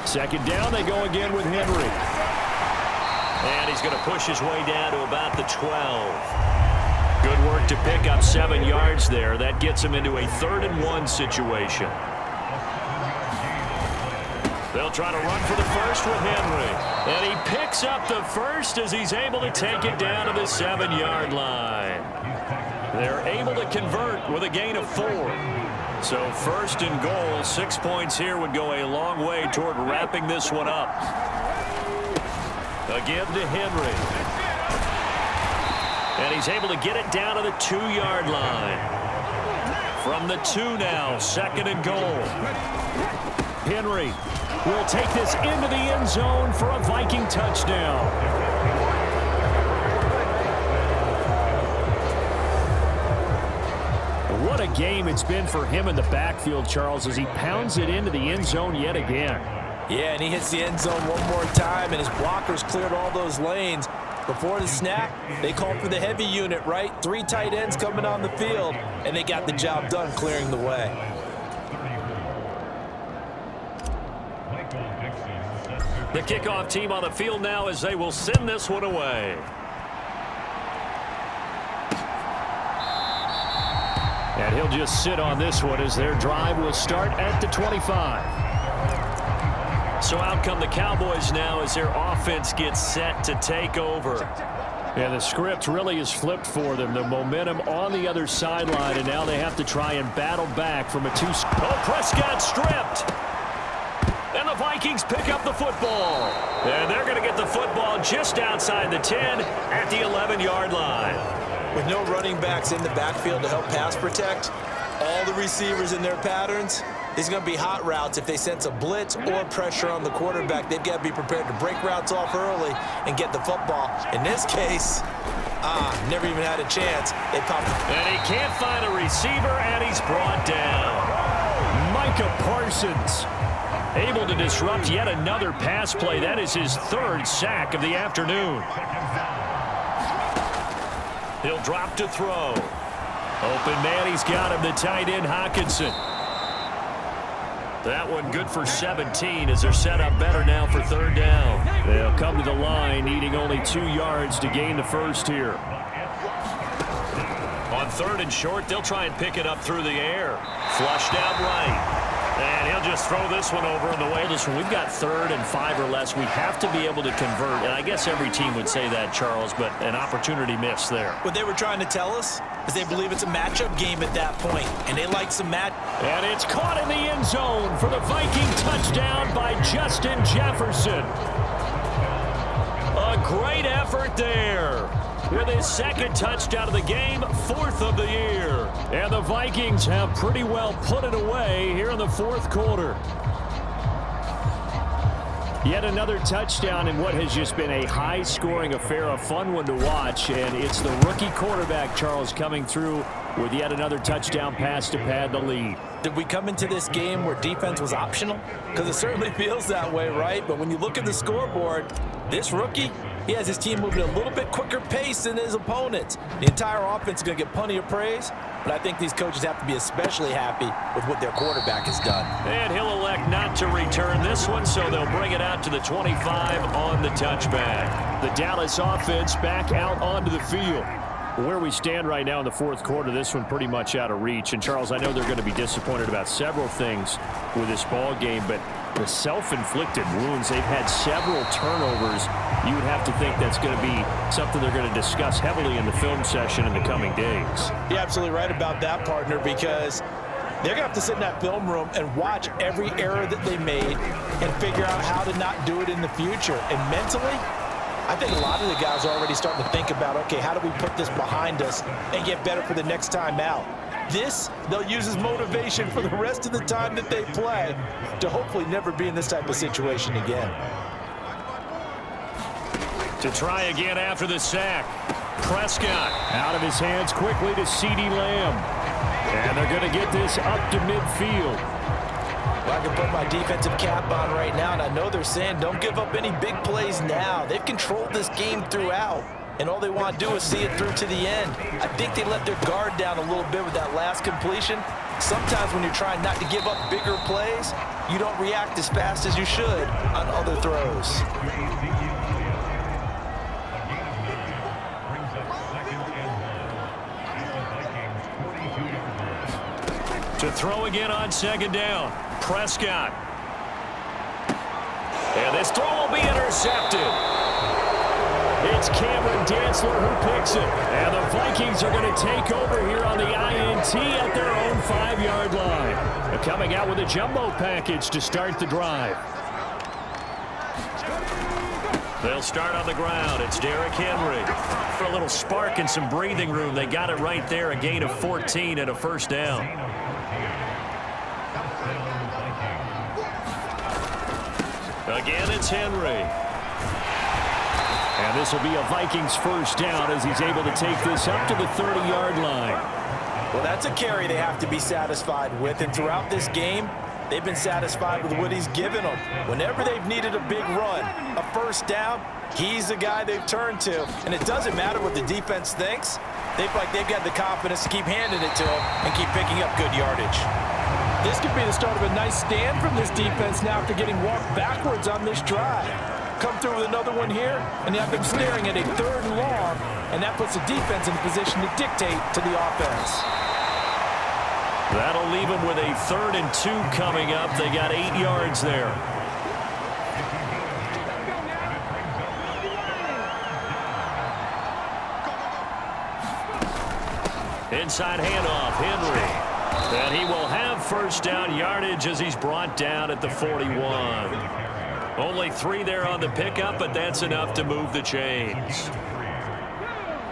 Second down, they go again with Henry. And he's going to push his way down to about the 12. Good work to pick up 7 yards there. That gets him into a 3rd-and-1 situation. They'll try to run for the first with Henry. And he picks up the first as he's able to take it down to the 7-yard line. They're able to convert with a gain of 4. So 1st and goal, 6 points here would go a long way toward wrapping this one up. Again to Henry. And he's able to get it down to the 2-yard line. From the 2 now, 2nd and goal. Henry will take this into the end zone for a Viking touchdown. What a game it's been for him in the backfield, Charles, as he pounds it into the end zone yet again. Yeah, and he hits the end zone one more time, and his blockers cleared all those lanes. Before the snap, they called for the heavy unit, right? 3 tight ends coming on the field, and they got the job done clearing the way. The kickoff team on the field now as they will send this one away. And he'll just sit on this one as their drive will start at the 25. So out come the Cowboys now as their offense gets set to take over. And the script really is flipped for them. The momentum on the other sideline, and now they have to try and battle back from a 2. Oh, Prescott stripped. And the Vikings pick up the football. And they're going to get the football just outside the 10 at the 11-yard line. With no running backs in the backfield to help pass protect, all the receivers in their patterns, these are going to be hot routes. If they sense a blitz or pressure on the quarterback, they've got to be prepared to break routes off early and get the football. In this case, never even had a chance. They popped. And he can't find a receiver, and he's brought down. Micah Parsons able to disrupt yet another pass play. That is his 3rd sack of the afternoon. He'll drop to throw. Open man, he's got him, the tight end Hockenson. That one good for 17 as they're set up better now for 3rd down. They'll come to the line needing only 2 yards to gain the first here. On 3rd and short, they'll try and pick it up through the air. Flushed out right. And he'll just throw this one over in the way. Listen, we've got 3rd and 5 or less. We have to be able to convert. And I guess every team would say that, Charles, but an opportunity missed there. What they were trying to tell us is they believe it's a matchup game at that point, and they like some match. And it's caught in the end zone for the Viking touchdown by Justin Jefferson. A great effort there. With his 2nd touchdown of the game, 4th of the year. And the Vikings have pretty well put it away here in the 4th quarter. Yet another touchdown in what has just been a high-scoring affair, a fun one to watch. And it's the rookie quarterback, Charles, coming through with yet another touchdown pass to pad the lead. Did we come into this game where defense was optional? Because it certainly feels that way, right? But when you look at the scoreboard, this rookie, he has his team moving at a little bit quicker pace than his opponents. The entire offense is going to get plenty of praise, but I think these coaches have to be especially happy with what their quarterback has done. And he'll elect not to return this one, so they'll bring it out to the 25 on the touchback. The Dallas offense back out onto the field. Where we stand right now in the 4th quarter, this one pretty much out of reach. And, Charles, I know they're going to be disappointed about several things with this ball game, but the self-inflicted wounds, they've had several turnovers. You would have to think that's going to be something they're going to discuss heavily in the film session in the coming days. You're absolutely right about that, partner, because they're going to have to sit in that film room and watch every error that they made and figure out how to not do it in the future. And mentally, I think a lot of the guys are already starting to think about, okay, how do we put this behind us and get better for the next time out? This, they'll use as motivation for the rest of the time that they play to hopefully never be in this type of situation again. To try again after the sack. Prescott out of his hands quickly to CeeDee Lamb. And they're going to get this up to midfield. Well, I can put my defensive cap on right now, and I know they're saying don't give up any big plays now. They've controlled this game throughout, and all they want to do is see it through to the end. I think they let their guard down a little bit with that last completion, Sometimes when you're trying not to give up bigger plays, you don't react as fast as you should on other throws. To throw again on second down. Prescott. And this throw will be intercepted. It's Cameron Dantzler who picks it. And the Vikings are going to take over here on the INT at their own 5-yard line. They're coming out with a jumbo package to start the drive. They'll start on the ground. It's Derrick Henry. For a little spark and some breathing room, they got it right there. A gain of 14 and a first down. Again, it's Henry. And this will be a Vikings first down as he's able to take this up to the 30-yard line. Well, that's a carry they have to be satisfied with. And throughout this game, they've been satisfied with what he's given them. Whenever they've needed a big run, a first down, he's the guy they've turned to. And it doesn't matter what the defense thinks. They feel like they've got the confidence to keep handing it to him and keep picking up good yardage. This could be the start of a nice stand from this defense now after getting walked backwards on this drive. Come through with another one here, and you have them staring at a 3rd and long, and that puts the defense in a position to dictate to the offense. That'll leave them with a 3rd and 2 coming up. They got 8 yards there. Inside handoff, Henry. And he will have first down yardage as he's brought down at the 41. Only 3 there on the pickup, but that's enough to move the chains.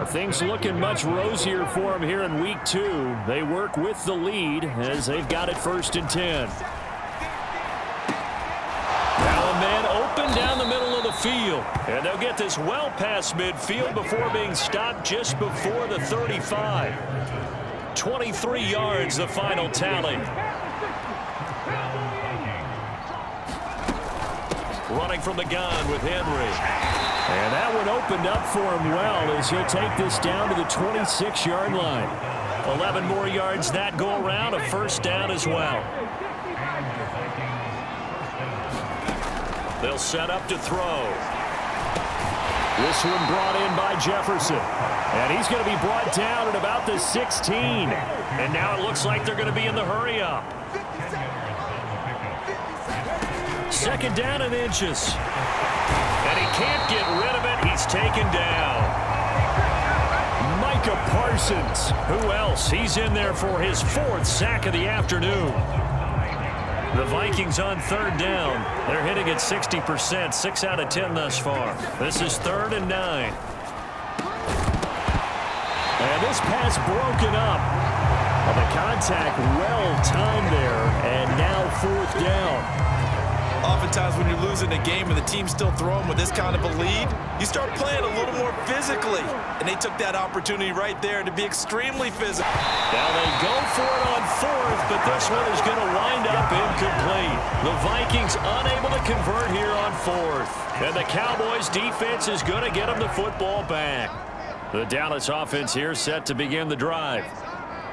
Things looking much rosier for him here in week 2. They work with the lead as they've got it 1st and 10. Now a man open down the middle of the field. And they'll get this well past midfield before being stopped just before the 35. 23 yards, the final tally. Running from the gun with Henry. And that one opened up for him well as he'll take this down to the 26-yard line. 11 more yards that go around, a first down as well. They'll set up to throw. This one brought in by Jefferson. And he's going to be brought down at about the 16. And now it looks like they're going to be in the hurry-up. 2nd down and inches. And he can't get rid of it. He's taken down. Micah Parsons. Who else? He's in there for his 4th sack of the afternoon. The Vikings on 3rd down. They're hitting at 60%, 6 out of 10 thus far. This is 3rd and 9. And this pass broken up. Well, the contact well timed there, and now 4th down. Oftentimes when you're losing a game and the team's still throwing with this kind of a lead, you start playing a little more physically. And they took that opportunity right there to be extremely physical. Now they go for it on 4th, but this one is going to wind up incomplete. The Vikings unable to convert here on 4th. And the Cowboys defense is going to get them the football back. The Dallas offense here set to begin the drive.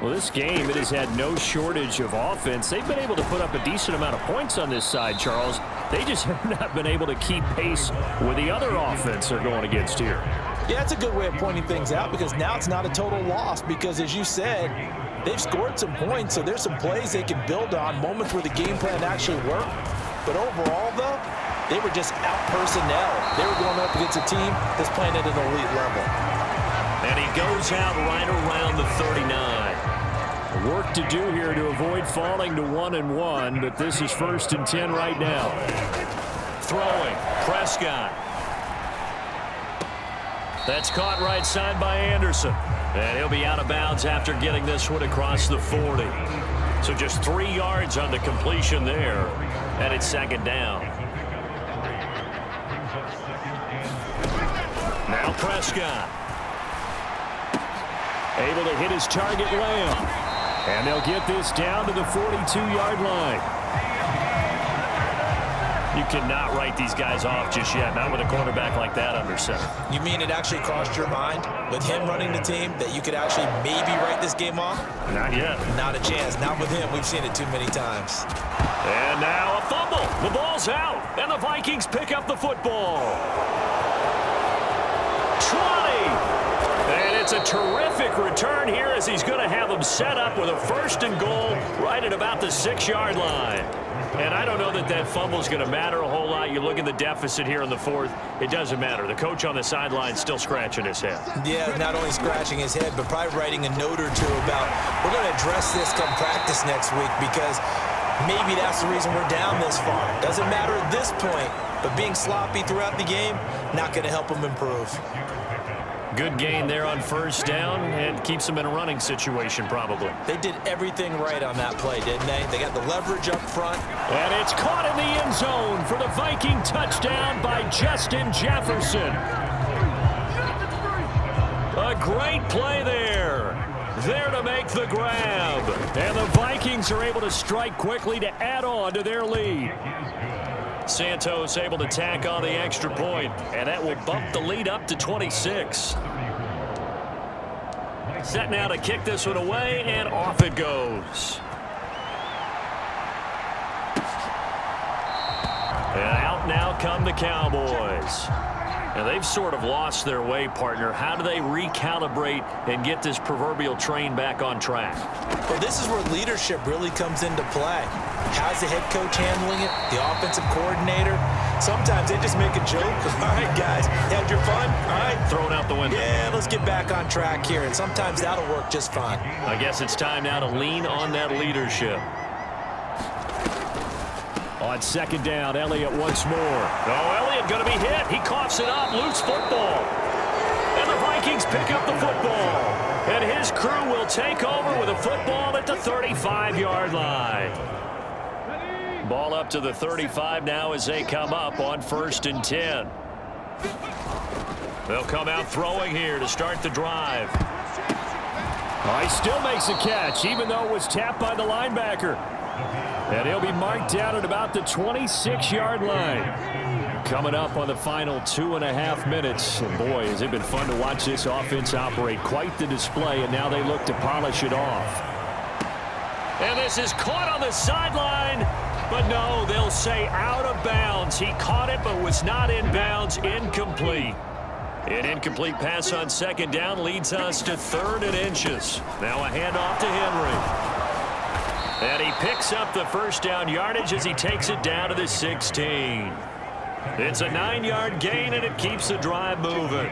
Well, this game, it has had no shortage of offense. They've been able to put up a decent amount of points on this side, Charles. They just have not been able to keep pace with the other offense they're going against here. Yeah, it's a good way of pointing things out because now it's not a total loss because, as you said, they've scored some points, so there's some plays they can build on, moments where the game plan actually worked. But overall, though, they were just out personnel. They were going up against a team that's playing at an elite level. And he goes out right around the 39. Work to do here to avoid falling to 1-1, but this is 1st and 10 right now. Throwing, Prescott. That's caught right side by Anderson. And he'll be out of bounds after getting this one across the 40. So just 3 yards on the completion there. And it's 2nd down. Now Prescott. Able to hit his target, Lamb. And they'll get this down to the 42-yard line. You cannot write these guys off just yet, not with a quarterback like that under center. You mean it actually crossed your mind with him running the team that you could actually maybe write this game off? Not yet. Not a chance. Not with him. We've seen it too many times. And now a fumble. The ball's out, and the Vikings pick up the football. 20. And it's a terrific return here as he's going to have them set up with a 1st and goal right at about the 6-yard line. And I don't know that that fumble is going to matter a whole lot. You look at the deficit here in the 4th. It doesn't matter. The coach on the sideline still scratching his head. Yeah, not only scratching his head, but probably writing a note or two about we're going to address this come practice next week because maybe that's the reason we're down this far. Doesn't matter at this point, but being sloppy throughout the game, not going to help them improve. Good gain there on 1st down and keeps them in a running situation probably. They did everything right on that play, didn't they? They got the leverage up front. And it's caught in the end zone for the Viking touchdown by Justin Jefferson. A great play there. There to make the grab. And the Vikings are able to strike quickly to add on to their lead. Santos able to tack on the extra point, and that will bump the lead up to 26. Set now to kick this one away, and off it goes. And out now come the Cowboys. And they've sort of lost their way, partner. How do they recalibrate and get this proverbial train back on track? Well, this is where leadership really comes into play. How's the head coach handling it? The offensive coordinator? Sometimes they just make a joke. All right, guys, had your fun? All right. Thrown out the window. Yeah, let's get back on track here. And sometimes that'll work just fine. I guess it's time now to lean on that leadership. On 2nd down, Elliott once more. Oh, Elliott going to be hit. He coughs it up. Loose football. And the Vikings pick up the football. And his crew will take over with a football at the 35-yard line. Ball up to the 35 now as they come up on 1st and 10. They'll come out throwing here to start the drive. Oh, he still makes a catch, even though it was tapped by the linebacker. And he'll be marked down at about the 26-yard line. Coming up on the final 2.5 minutes. And boy, has it been fun to watch this offense operate. Quite the display, and now they look to polish it off. And this is caught on the sideline. But no, they'll say out of bounds. He caught it but was not in bounds. Incomplete. An incomplete pass on 2nd down leads us to 3rd and inches. Now a handoff to Henry. And he picks up the 1st down yardage as he takes it down to the 16. It's a 9-yard gain, and it keeps the drive moving.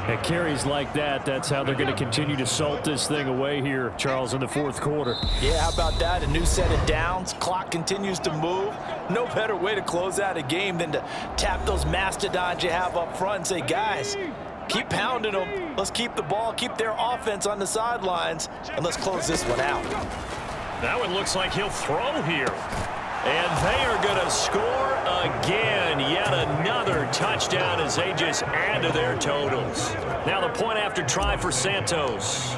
At carries like that, that's how they're going to continue to salt this thing away here, Charles, in the 4th quarter. Yeah, how about that? A new set of downs. Clock continues to move. No better way to close out a game than to tap those mastodons you have up front and say, guys, keep pounding them. Let's keep the ball, keep their offense on the sidelines, and let's close this one out. That one looks like he'll throw here. And they are going to score again. Yet another touchdown as they just add to their totals. Now the point after try for Santos.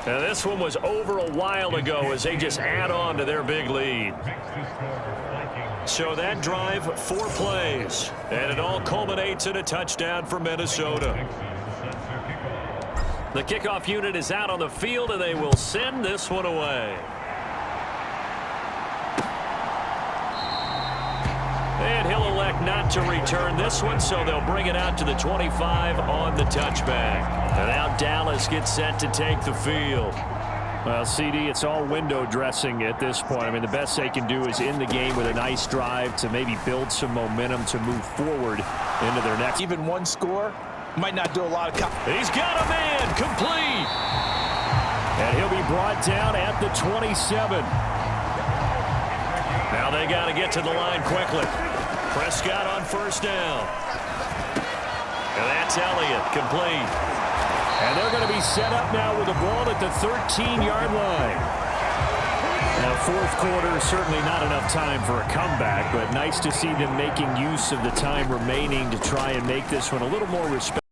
Now this one was over a while ago as they just add on to their big lead. So that drive, 4 plays. And it all culminates in a touchdown for Minnesota. The kickoff unit is out on the field, and they will send this one away. And he'll elect not to return this one, so they'll bring it out to the 25 on the touchback. And now Dallas gets set to take the field. Well, CD, it's all window dressing at this point. I mean, the best they can do is end the game with a nice drive to maybe build some momentum to move forward into their next. Even one score might not do a lot of. He's got a man, complete. And he'll be brought down at the 27. Now they got to get to the line quickly. Prescott on 1st down. And that's Elliott, complete. And they're going to be set up now with the ball at the 13-yard line. Now, 4th quarter, certainly not enough time for a comeback, but nice to see them making use of the time remaining to try and make this one a little more respectful.